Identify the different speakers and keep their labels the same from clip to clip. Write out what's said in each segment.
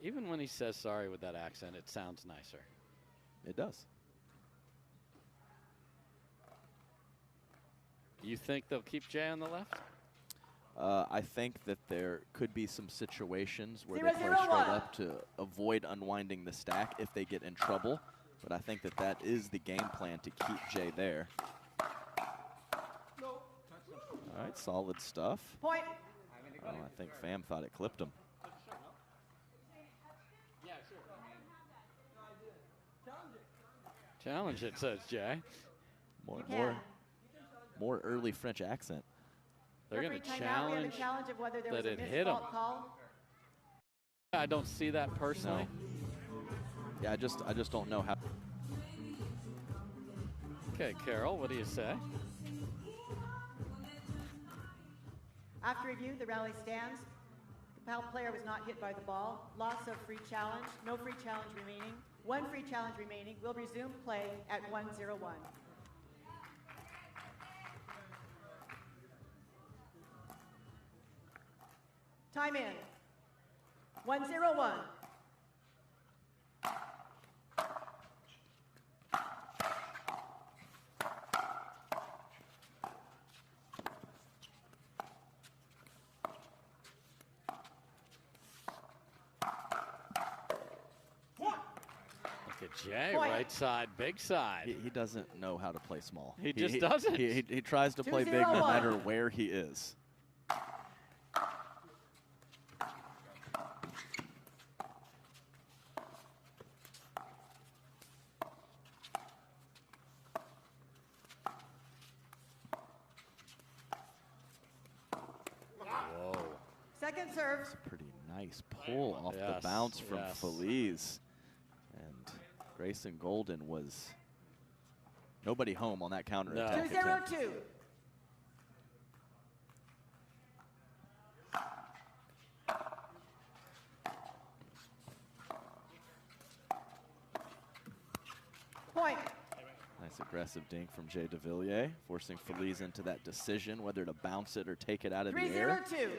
Speaker 1: Even when he says sorry with that accent, it sounds nicer.
Speaker 2: It does.
Speaker 1: You think they'll keep Jay on the left?
Speaker 2: I think that there could be some situations where they play straight up to avoid unwinding the stack if they get in trouble. But I think that that is the game plan, to keep Jay there. All right, solid stuff.
Speaker 3: Point.
Speaker 2: Oh, I think Pham thought it clipped him.
Speaker 1: Challenge it, says Jay.
Speaker 2: More early French accent.
Speaker 1: They're going to challenge
Speaker 3: of whether there
Speaker 1: that
Speaker 3: was
Speaker 1: it
Speaker 3: a
Speaker 1: hit him.
Speaker 3: call.
Speaker 1: I don't see that personally.
Speaker 2: No. Yeah, I just don't know how.
Speaker 1: Okay, Carol, what do you say?
Speaker 3: After review, the rally stands. The foul player was not hit by the ball. Loss of free challenge. No free challenge remaining. One free challenge remaining. We'll resume play at 1-0-1. Time in. 1-0-1.
Speaker 1: Jay, right side, big side.
Speaker 2: He doesn't know how to play small.
Speaker 1: He just doesn't.
Speaker 2: He tries to play big no matter where he is.
Speaker 1: Whoa.
Speaker 3: Second serve.
Speaker 2: It's a pretty nice pull off the bounce from Feliz. And Grayson Goldin was nobody home on that counter attack.
Speaker 3: 2-0-2. Point.
Speaker 2: Nice aggressive dink from Jay Devilliers, forcing Feliz into that decision whether to bounce it or take it out of the air.
Speaker 3: 3-0-2.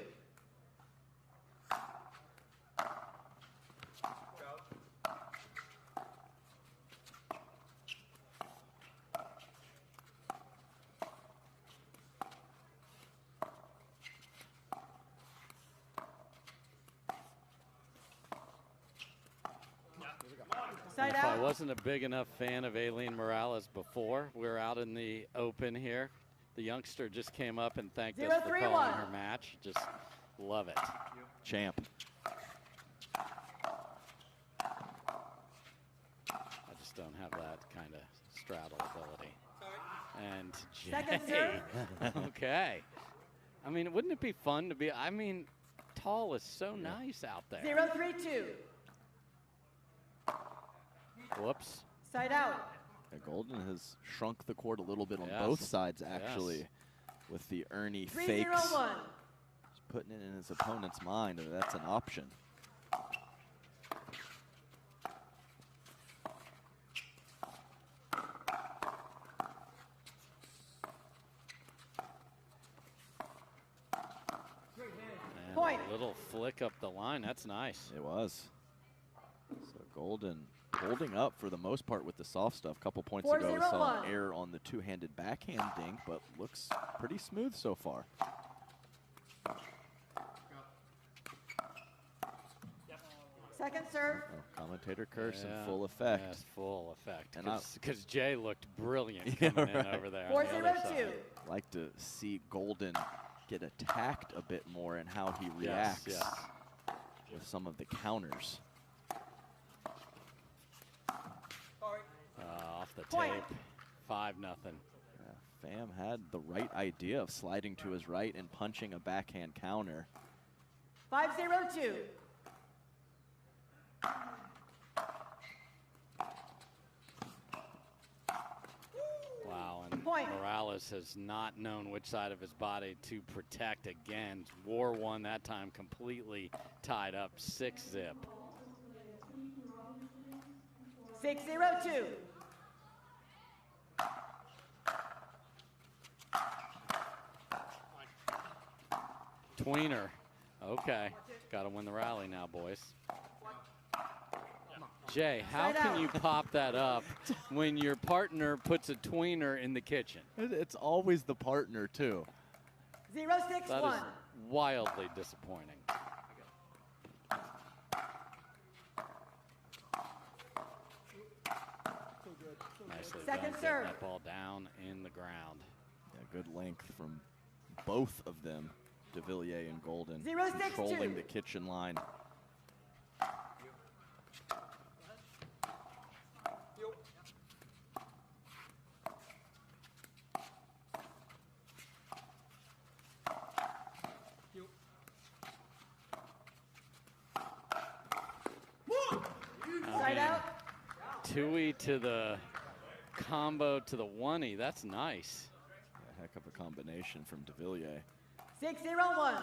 Speaker 1: If I wasn't a big enough fan of Aileen Morales before, we're out in the open here. The youngster just came up and thanked us for calling her match. Just love it.
Speaker 2: Champ.
Speaker 1: I just don't have that kind of straddle ability. And Jay. Okay. I mean, wouldn't it be fun to be, I mean, tall is so nice out there.
Speaker 3: 0-3-2.
Speaker 2: Whoops.
Speaker 3: Side out.
Speaker 2: Yeah, Goldin has shrunk the court a little bit on both sides, actually, with the Ernie fakes.
Speaker 3: 3-0-1.
Speaker 2: Just putting it in his opponent's mind, and that's an option.
Speaker 1: And
Speaker 3: point.
Speaker 1: A little flick up the line. That's nice.
Speaker 2: It was. So Goldin holding up for the most part with the soft stuff. A couple points ago, we saw an error on the two-handed backhand dink, but looks pretty smooth so far.
Speaker 3: Second serve.
Speaker 2: Oh, commentator curse in full effect.
Speaker 1: Yes, full effect.
Speaker 2: And
Speaker 1: because Jay looked brilliant coming in over there.
Speaker 3: 4-0-2.
Speaker 2: Like to see Goldin get attacked a bit more and how he reacts with some of the counters.
Speaker 1: Off the tape, 5-0.
Speaker 2: Pham had the right idea of sliding to his right and punching a backhand counter.
Speaker 3: 5-0-2.
Speaker 1: Wow, and
Speaker 3: point.
Speaker 1: Morales has not known which side of his body to protect again. War one that time, completely tied up, 6-zip.
Speaker 3: 6-0-2.
Speaker 1: Tweener. Okay. Got to win the rally now, boys. Jay, how can you pop that up when your partner puts a tweener in the kitchen?
Speaker 2: It's always the partner, too.
Speaker 3: 0-6-1.
Speaker 1: That is wildly disappointing. Nicely done, getting that ball down in the ground.
Speaker 2: Yeah, good length from both of them, Devilliers and Goldin,
Speaker 3: 0-6-2.
Speaker 2: controlling the kitchen line.
Speaker 3: Side out.
Speaker 1: Two-y to the combo to the one-y. That's nice.
Speaker 2: A heck of a combination from Devilliers.
Speaker 3: 6-0-1.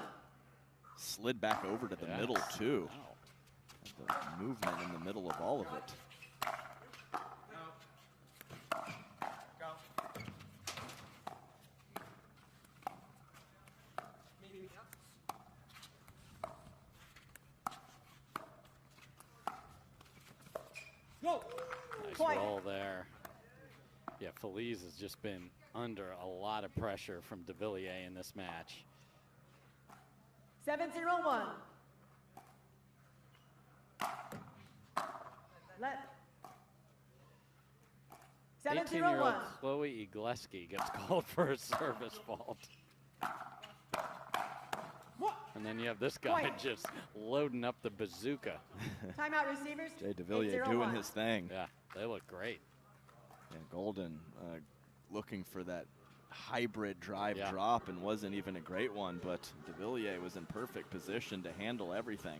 Speaker 2: Slid back over to the middle, too. Wow. The movement in the middle of all of it.
Speaker 1: Nice roll there. Yeah, Feliz has just been under a lot of pressure from Devilliers in this match.
Speaker 3: 7-0-1. Let.
Speaker 1: 18-year-old
Speaker 3: 7-0-1.
Speaker 1: Chloe Igleski gets called for a service fault. And then you have this guy just loading up the bazooka.
Speaker 3: Timeout receivers.
Speaker 2: Jay Devilliers doing his thing.
Speaker 1: Yeah, they look great.
Speaker 2: And Goldin looking for that hybrid drive drop, and wasn't even a great one, but Devilliers was in perfect position to handle everything.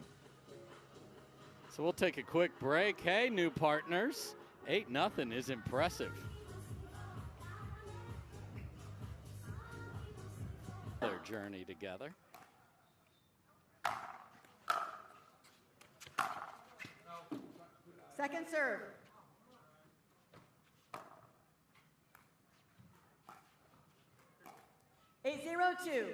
Speaker 1: So we'll take a quick break. Hey, new partners, 8-0 is impressive. Their journey together.
Speaker 3: Second serve. Eight, 0-2.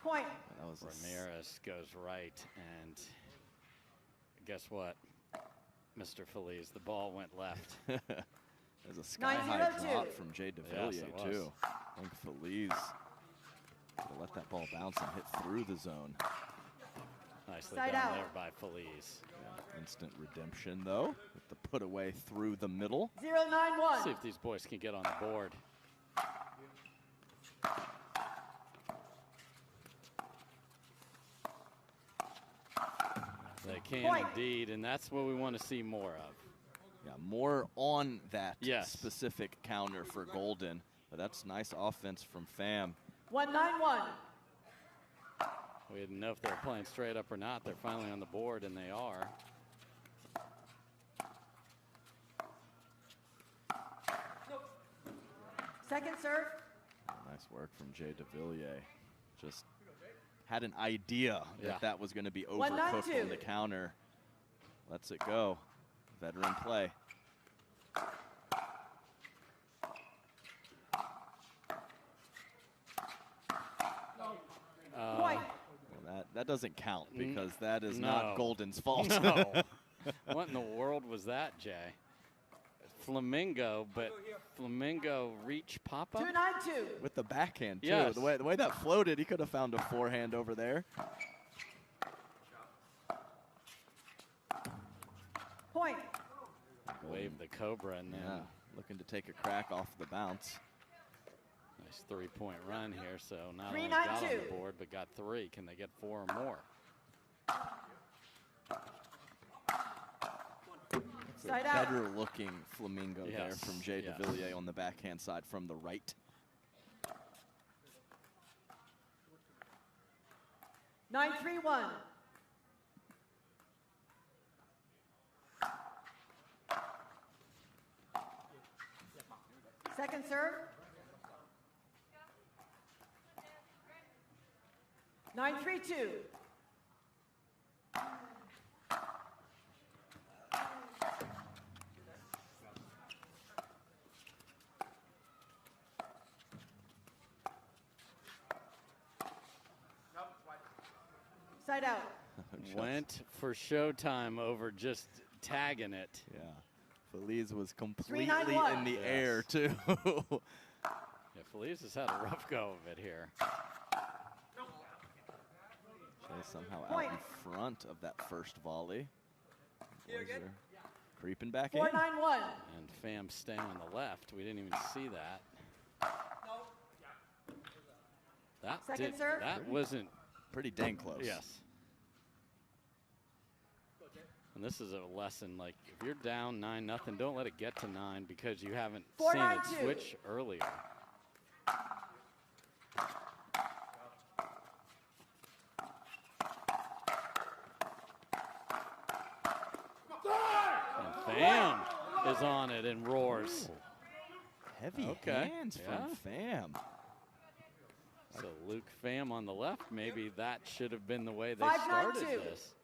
Speaker 3: Point.
Speaker 2: That was
Speaker 1: Ramirez goes right, and guess what, Mr. Feliz, the ball went left.
Speaker 2: There's a sky-high drop from Jay Devilliers, too. I think Feliz let that ball bounce and hit through the zone.
Speaker 1: Nicely done there by Feliz.
Speaker 2: Yeah, instant redemption, though, with the put away through the middle.
Speaker 3: 0-9-1.
Speaker 1: See if these boys can get on the board. They can indeed, and that's what we want to see more of.
Speaker 2: Yeah, more on that
Speaker 1: yes.
Speaker 2: specific counter for Goldin. But that's nice offense from Pham.
Speaker 3: 1-9-1.
Speaker 1: We didn't know if they were playing straight up or not. They're finally on the board, and they are.
Speaker 3: Second serve.
Speaker 2: Nice work from Jay Devilliers. Just had an idea that that was going to be overcooked on the counter. Lets it go. Veteran play.
Speaker 3: Well,
Speaker 2: that doesn't count because that is not Goldin's fault.
Speaker 1: No. What in the world was that, Jay? Flamingo, but Flamingo reach pop-up?
Speaker 3: 2-9-2.
Speaker 2: With the backhand, too.
Speaker 1: Yes.
Speaker 2: The way that floated, he could have found a forehand over there.
Speaker 3: Point.
Speaker 1: Wave the Cobra and then
Speaker 2: looking to take a crack off the bounce.
Speaker 1: Nice three-point run here, so not
Speaker 3: 3-9-2.
Speaker 1: only got on the board, but got three. Can they get four or more?
Speaker 3: Side out.
Speaker 2: Better looking Flamingo there from Jay Devilliers on the backhand side from the right.
Speaker 3: 9-3-1. Second serve. 9-3-2. Side out.
Speaker 1: Went for showtime over just tagging it.
Speaker 2: Yeah. Feliz was completely
Speaker 3: 3-9-1.
Speaker 2: in the air, too.
Speaker 1: Yeah, Feliz has had a rough go of it here.
Speaker 2: Jay somehow
Speaker 3: Point.
Speaker 2: out in front of that first volley. Boys are creeping back
Speaker 3: 4-9-1.
Speaker 1: And Pham staying on the left. We didn't even see that.
Speaker 3: Second serve.
Speaker 1: That wasn't.
Speaker 2: Pretty dang close.
Speaker 1: Yes. And this is a lesson, like, if you're down 9-0, don't let it get to 9 because you haven't seen it
Speaker 3: 4-9-2.
Speaker 1: switch earlier. And Pham is on it and roars.
Speaker 2: Heavy hands from Pham.
Speaker 1: So Luc Pham on the left, maybe that should have been the way they
Speaker 3: 5-9-2.
Speaker 1: started this.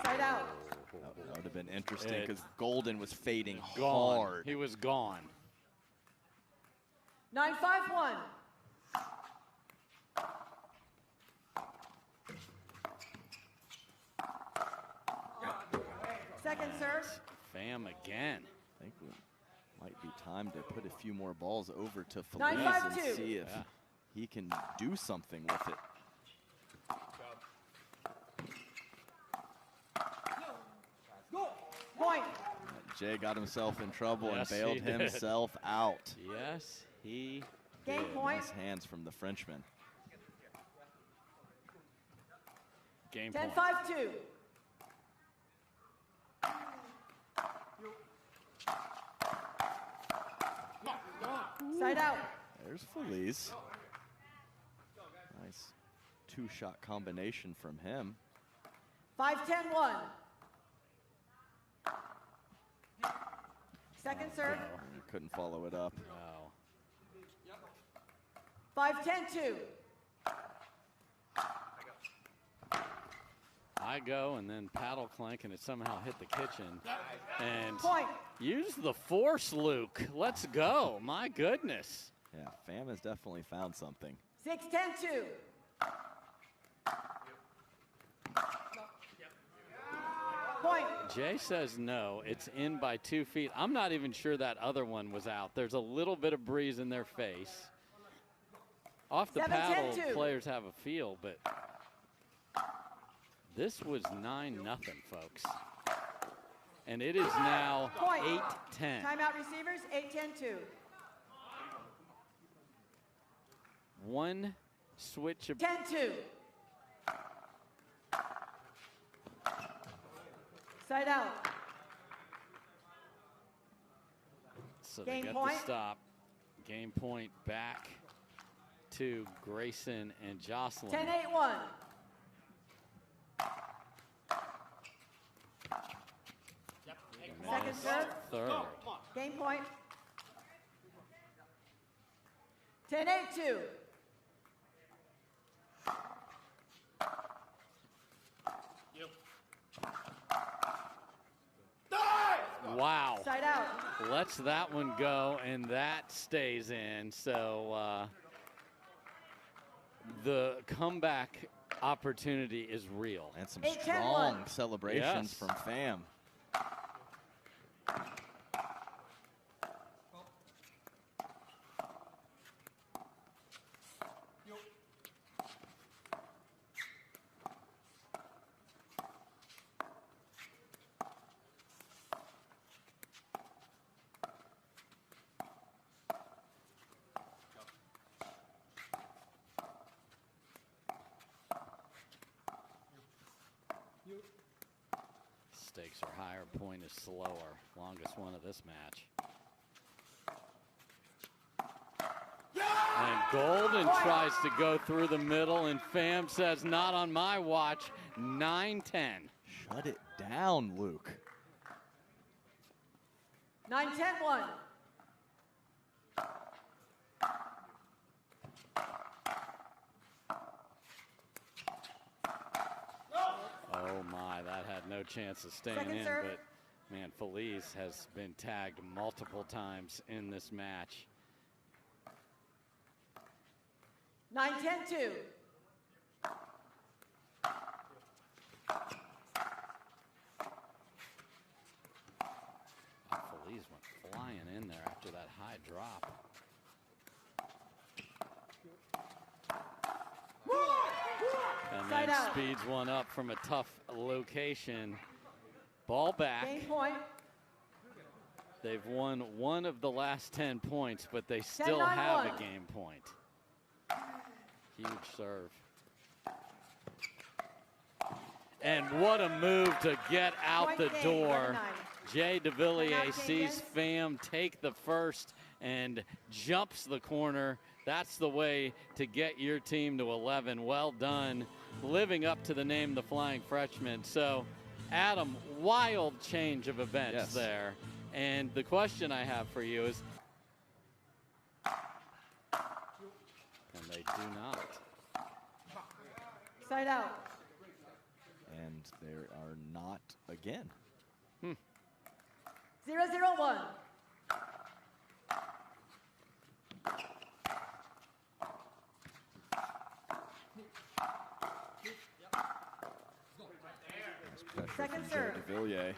Speaker 3: Side out.
Speaker 2: That would have been interesting because Goldin was fading
Speaker 1: Gone.
Speaker 2: hard.
Speaker 1: He was gone.
Speaker 3: 9-5-1. Second serve.
Speaker 1: Pham again.
Speaker 2: I think it might be time to put a few more balls over to Feliz
Speaker 3: 9-5-2.
Speaker 2: and see if he can do something with it.
Speaker 3: Point.
Speaker 2: Jay got himself in trouble
Speaker 1: Yes,
Speaker 2: and bailed
Speaker 1: he did.
Speaker 2: himself out.
Speaker 1: Yes, he
Speaker 3: Game
Speaker 1: did.
Speaker 3: point.
Speaker 2: Nice hands from the Frenchman.
Speaker 1: Game point.
Speaker 3: 10-5-2. Side out.
Speaker 2: There's Feliz. Nice two-shot combination from him.
Speaker 3: 5-10-1. Second serve.
Speaker 2: Couldn't follow it up.
Speaker 1: Wow.
Speaker 3: 5-10-2.
Speaker 1: I go and then paddle clank and it somehow hit the kitchen. And
Speaker 3: Point.
Speaker 1: use the force, Luke. Let's go. My goodness.
Speaker 2: Yeah, Pham has definitely found something.
Speaker 3: 6-10-2. Point.
Speaker 1: Jay says no. It's in by 2 feet. I'm not even sure that other one was out. There's a little bit of breeze in their face. Off the
Speaker 3: 7-10-2.
Speaker 1: paddle, players have a feel, but this was 9-0, folks. And it is now
Speaker 3: Point.
Speaker 1: 8-10.
Speaker 3: Timeout receivers. 8-10-2.
Speaker 1: One switch of
Speaker 3: 10-2. Side out.
Speaker 1: So they
Speaker 3: Game
Speaker 1: get
Speaker 3: point.
Speaker 1: the stop. Game point back to Grayson and Jocelyn.
Speaker 3: 10-8-1. Second serve.
Speaker 1: Third.
Speaker 3: Game point. 10-8-2.
Speaker 1: Wow.
Speaker 3: Side out.
Speaker 1: Lets that one go, and that stays in. So the comeback opportunity is real.
Speaker 2: And some
Speaker 3: 8-10-1.
Speaker 2: strong celebrations
Speaker 1: Yes.
Speaker 2: from Pham.
Speaker 1: Stakes are higher, point is slower. Longest one of this match. And Goldin tries to go through the middle, and Pham says, not on my watch. 9-10.
Speaker 2: Shut it down, Luke.
Speaker 3: 9-10-1.
Speaker 1: Oh my, that had no chance of staying
Speaker 3: Second
Speaker 1: in,
Speaker 3: serve.
Speaker 1: but Man, Feliz has been tagged multiple times in this match.
Speaker 3: 9-10-2.
Speaker 1: Feliz went flying in there after that high drop. And then speeds one up from a tough location. Ball back.
Speaker 3: Game point.
Speaker 1: They've won one of the last 10 points, but they still have a game point. Huge serve. And what a move to get out the door. Jay Devilliers sees Pham take the first and jumps the corner. That's the way to get your team to 11. Well done, living up to the name, the Flying Freshman. So, Adam, wild change of events there. And the question I have for you is, and they do not.
Speaker 3: Side out.
Speaker 2: And they are not again.
Speaker 3: 0-0-1. Second serve.
Speaker 2: Devilliers.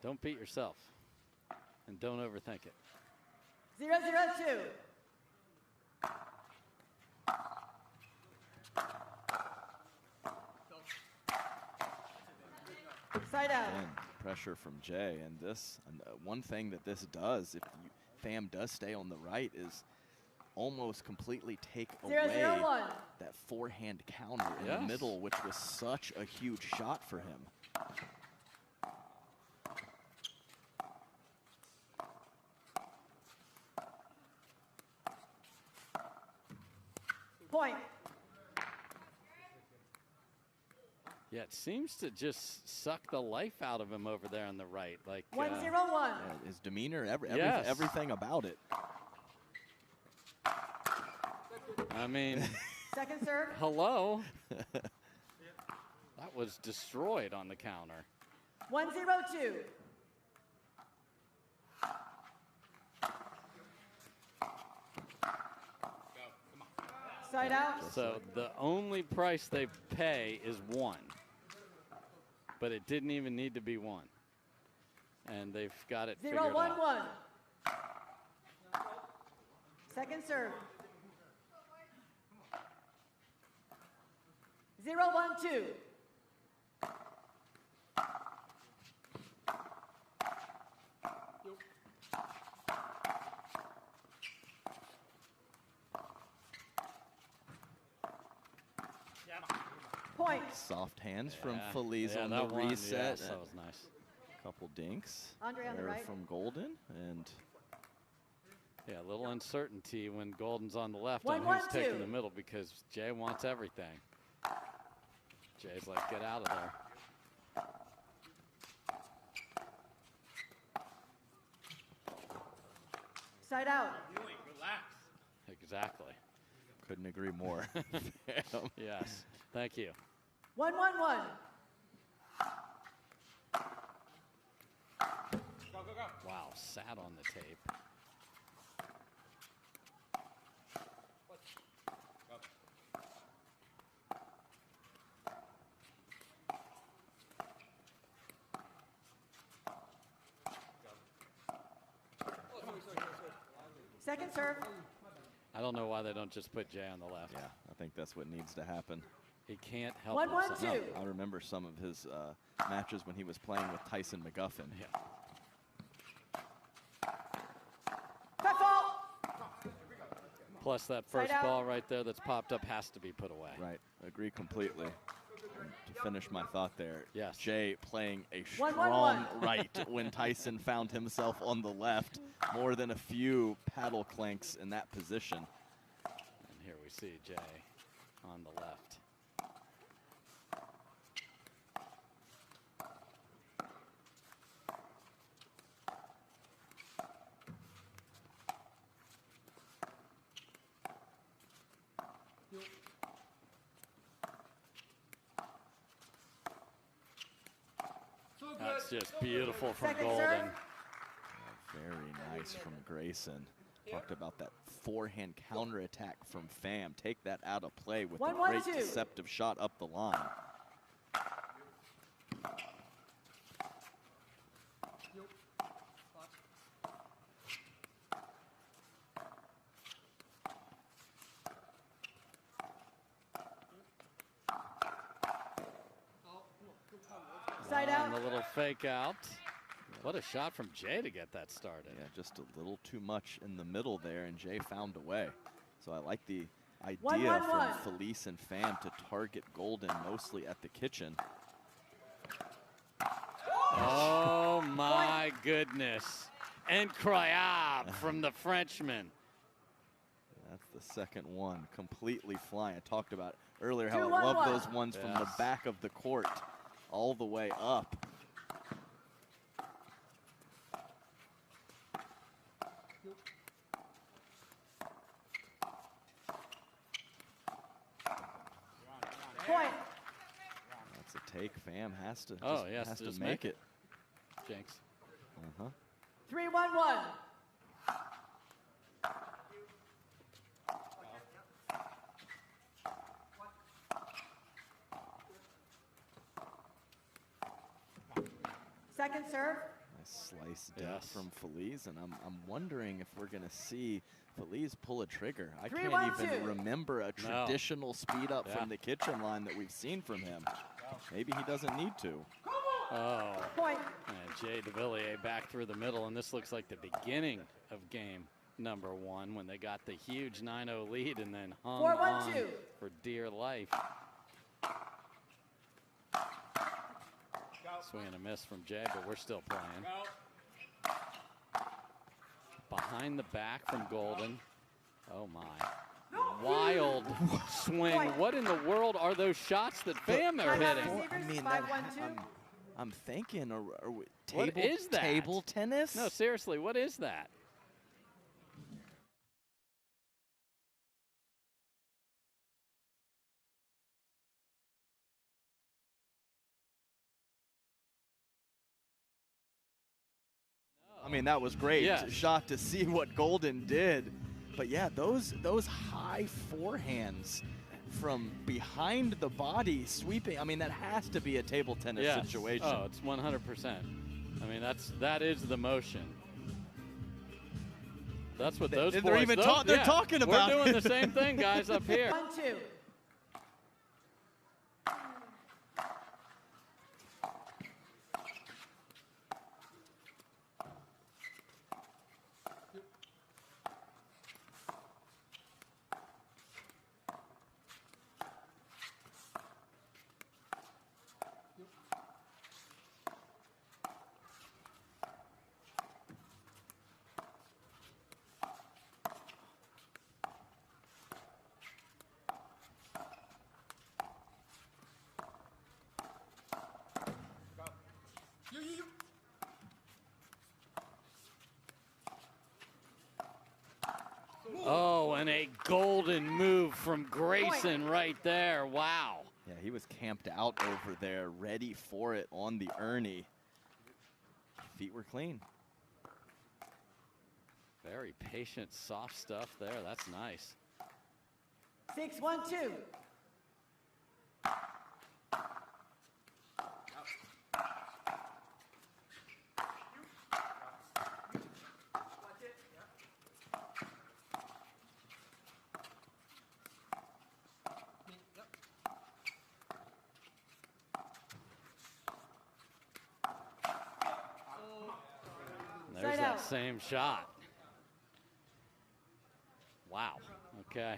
Speaker 1: Don't beat yourself, and don't overthink it.
Speaker 3: 0-0-2. Side out.
Speaker 2: Again, pressure from Jay, and this one thing that this does, if Pham does stay on the right, is almost completely take away
Speaker 3: 0-0-1.
Speaker 2: that forehand counter in the middle, which was such a huge shot for him.
Speaker 3: Point.
Speaker 1: Yeah, it seems to just suck the life out of him over there on the right. Like
Speaker 3: 1-0-1.
Speaker 2: Yeah, his demeanor, everything about it.
Speaker 1: I mean,
Speaker 3: second serve.
Speaker 1: Hello. That was destroyed on the counter.
Speaker 3: 1-0-2. Side out.
Speaker 1: So the only price they pay is 1. But it didn't even need to be 1. And they've got it figured out.
Speaker 3: 0-1-1. Second serve. 0-1-2. Point.
Speaker 2: Soft hands from Feliz on the
Speaker 1: one,
Speaker 2: reset.
Speaker 1: Yes, that was nice.
Speaker 2: Couple dinks.
Speaker 3: Andre on the right.
Speaker 2: From Goldin, and
Speaker 1: yeah, a little uncertainty when Goldin's on the left
Speaker 3: 1-1-2.
Speaker 1: on who's taking the middle, because Jay wants everything. Jay's like, get out of there.
Speaker 3: Side out.
Speaker 4: Relax.
Speaker 1: Exactly.
Speaker 2: couldn't agree more.
Speaker 1: Yes, thank you.
Speaker 3: 1-1-1.
Speaker 1: Wow, sat on the tape.
Speaker 3: Second serve.
Speaker 1: I don't know why they don't just put Jay on the left.
Speaker 2: Yeah, I think that's what needs to happen.
Speaker 1: He can't help
Speaker 3: 1-1-2.
Speaker 1: himself.
Speaker 2: I remember some of his matches when he was playing with Tyson McGuffin.
Speaker 1: Yeah.
Speaker 3: Cut ball.
Speaker 1: Plus that first
Speaker 3: Side out.
Speaker 1: ball right there that's popped up has to be put away.
Speaker 2: Right, agree completely. And to finish my thought there,
Speaker 1: Yes.
Speaker 2: Jay playing a
Speaker 3: 1-1-1.
Speaker 2: strong right when Tyson found himself on the left. More than a few paddle clanks in that position.
Speaker 1: And here we see Jay on the left. That's just beautiful from
Speaker 3: Second
Speaker 1: Goldin.
Speaker 3: serve.
Speaker 2: Very nice from Grayson. Talked about that forehand counterattack from Pham. Take that out of play with a great
Speaker 3: 1-1-2.
Speaker 2: deceptive shot up the line.
Speaker 3: Side out.
Speaker 1: And the little fake out. What a shot from Jay to get that started.
Speaker 2: Yeah, just a little too much in the middle there, and Jay found a way. So I like the idea
Speaker 3: 1-1-1.
Speaker 2: from Feliz and Pham to target Goldin mostly at the kitchen.
Speaker 1: Oh my goodness. Incroyable from the Frenchman.
Speaker 2: That's the second one, completely flying. I talked about earlier how I
Speaker 3: 2-1-1.
Speaker 2: love those ones from the
Speaker 1: Yes.
Speaker 2: back of the court all the way up.
Speaker 3: Point.
Speaker 2: That's a take. Pham has to,
Speaker 1: Oh,
Speaker 2: just
Speaker 1: yes,
Speaker 2: has to
Speaker 1: just
Speaker 2: make
Speaker 1: make
Speaker 2: it.
Speaker 1: Jinx.
Speaker 3: 3-1-1. Second serve.
Speaker 2: Nice slice down
Speaker 1: Yes.
Speaker 2: from Feliz, and I'm wondering if we're gonna see Feliz pull a trigger. I
Speaker 3: 3-1-2.
Speaker 2: can't even remember a traditional speed up
Speaker 1: Yeah.
Speaker 2: from the kitchen line that we've seen from him. Maybe he doesn't need to.
Speaker 1: Oh.
Speaker 3: Point.
Speaker 1: And Jay Devilliers back through the middle, and this looks like the beginning of game number 1 when they got the huge 9-0 lead and then hung
Speaker 3: 4-1-2.
Speaker 1: on for dear life. Swing and a miss from Jay, but we're still playing. Behind the back from Goldin. Oh my. Wild swing. What in the world are those shots that Pham are
Speaker 3: Timeout
Speaker 1: hitting?
Speaker 3: receivers,
Speaker 2: I mean,
Speaker 3: 5-1-2.
Speaker 2: I'm thinking, are we,
Speaker 1: What is that?
Speaker 2: table tennis?
Speaker 1: No, seriously, what is that?
Speaker 2: I mean, that was great
Speaker 1: Yes.
Speaker 2: shot to see what Goldin did. But yeah, those high forehands from behind the body sweeping. I mean, that has to be a table tennis
Speaker 1: Yes.
Speaker 2: situation.
Speaker 1: Oh, it's 100%. I mean, that is the motion. That's what those
Speaker 2: They're
Speaker 1: boys.
Speaker 2: even
Speaker 1: those-
Speaker 2: they're talking about
Speaker 1: We're doing
Speaker 2: it.
Speaker 1: the same thing, guys, up here.
Speaker 3: 1-2.
Speaker 1: Oh, and a golden move from Grayson right there. Wow.
Speaker 2: Yeah, he was camped out over there, ready for it on the Ernie. Feet were clean.
Speaker 1: Very patient, soft stuff there. That's nice.
Speaker 3: 6-1-2.
Speaker 1: There's
Speaker 3: Side
Speaker 1: that
Speaker 3: out.
Speaker 1: same shot. Wow. Okay.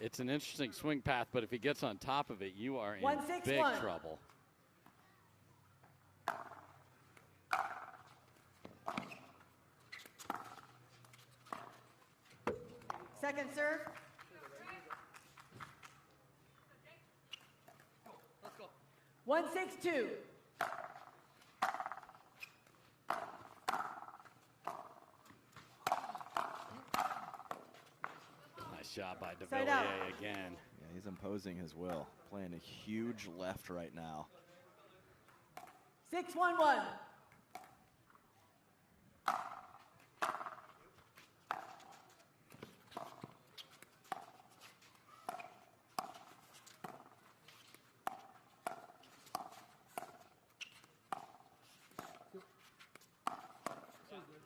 Speaker 1: It's an interesting swing path, but if he gets on top of it, you are in
Speaker 3: 1-6-1.
Speaker 1: big trouble.
Speaker 3: Second serve. 1-6-2.
Speaker 1: Nice shot by
Speaker 3: Side out.
Speaker 1: Devilliers again.
Speaker 2: Yeah, he's imposing his will. Playing a huge left right now.
Speaker 3: 6-1-1.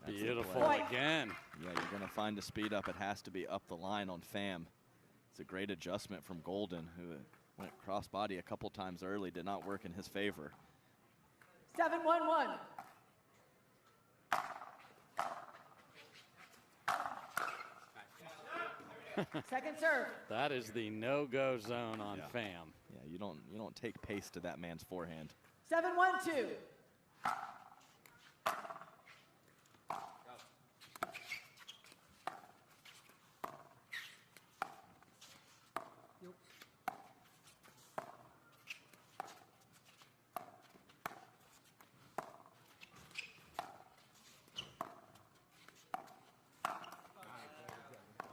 Speaker 1: Beautiful again.
Speaker 2: Yeah, you're going to find a speed up. It has to be up the line on Pham. It's a great adjustment from Goldin, who went cross body a couple times early, did not work in his favor.
Speaker 3: 7-1-1. Second serve.
Speaker 1: That is the no-go zone on Pham.
Speaker 2: Yeah, you don't take pace to that man's forehand.
Speaker 3: 7-1-2.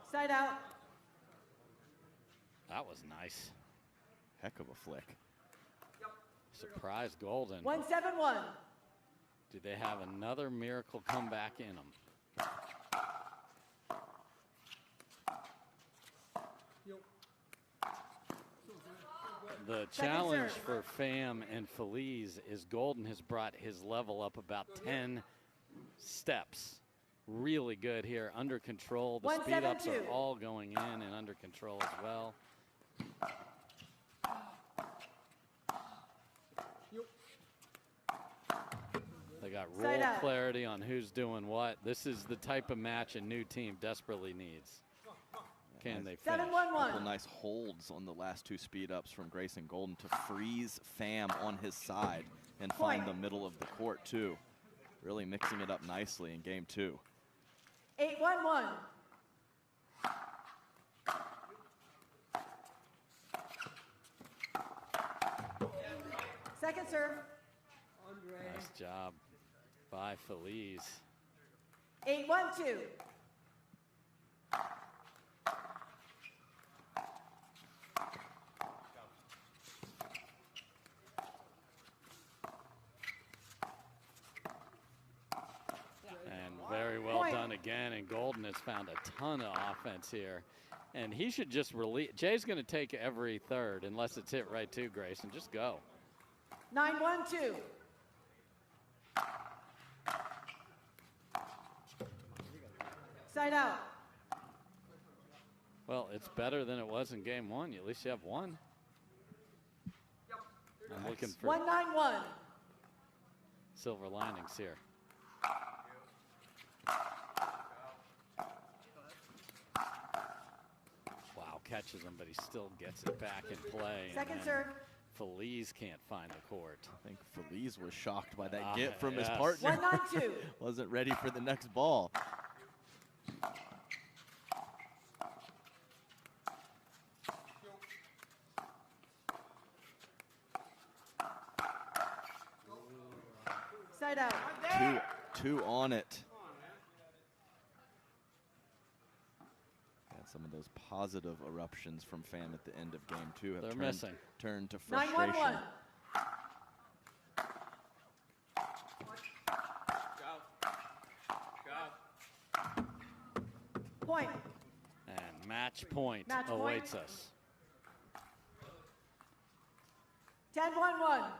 Speaker 3: Side out.
Speaker 1: That was nice.
Speaker 2: Heck of a flick.
Speaker 1: Surprise Goldin.
Speaker 3: 1-7-1.
Speaker 1: Do they have another miracle comeback in them? The challenge for Pham and Feliz is Goldin has brought his level up about 10 steps. Really good here, under control. The speed ups are all going in and under control as well. They got rule clarity on who's doing what. This is the type of match a new team desperately needs. Can they finish?
Speaker 3: 7-1-1.
Speaker 2: Couple nice holds on the last two speed ups from Grayson Goldin to freeze Pham on his side and find the middle of the court too. Really mixing it up nicely in game 2.
Speaker 3: 8-1-1. Second serve.
Speaker 1: Nice job by Feliz.
Speaker 3: 8-1-2.
Speaker 1: Very well done again, and Goldin has found a ton of offense here. And he should just release. Jay's going to take every third, unless it's hit right to Grayson. Just go.
Speaker 3: 9-1-2. Side out.
Speaker 1: Well, it's better than it was in game 1. At least you have one. I'm looking for
Speaker 3: 1-9-1.
Speaker 1: silver linings here. Wow, catches him, but he still gets it back in play.
Speaker 3: Second serve.
Speaker 1: Feliz can't find the court.
Speaker 2: I think Feliz was shocked by that get from his
Speaker 3: Yes.
Speaker 2: partner.
Speaker 3: 1-9-2.
Speaker 2: Wasn't ready for the next ball.
Speaker 3: Side out.
Speaker 2: Two on it. Some of those positive eruptions from Pham at the end of game 2 have turned to frustration.
Speaker 3: 9-1-1. Point.
Speaker 1: And match point awaits us.
Speaker 3: 10-1-1.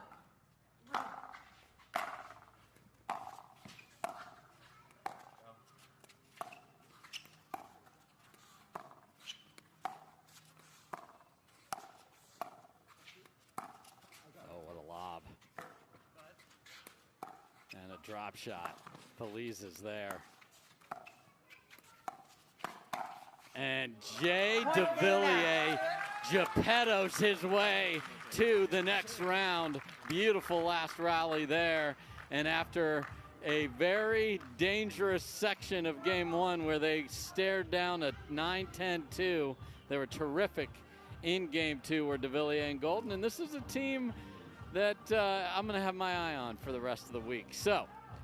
Speaker 1: And a drop shot. Feliz is there. And Jay Devilliers Geppettos his way to the next round. Beautiful last rally there. And after a very dangerous section of game 1 where they stared down a 9-10-2, they were terrific in game 2 where Devilliers and Goldin. And this is a team that I'm going to have my eye on for the rest of the week. So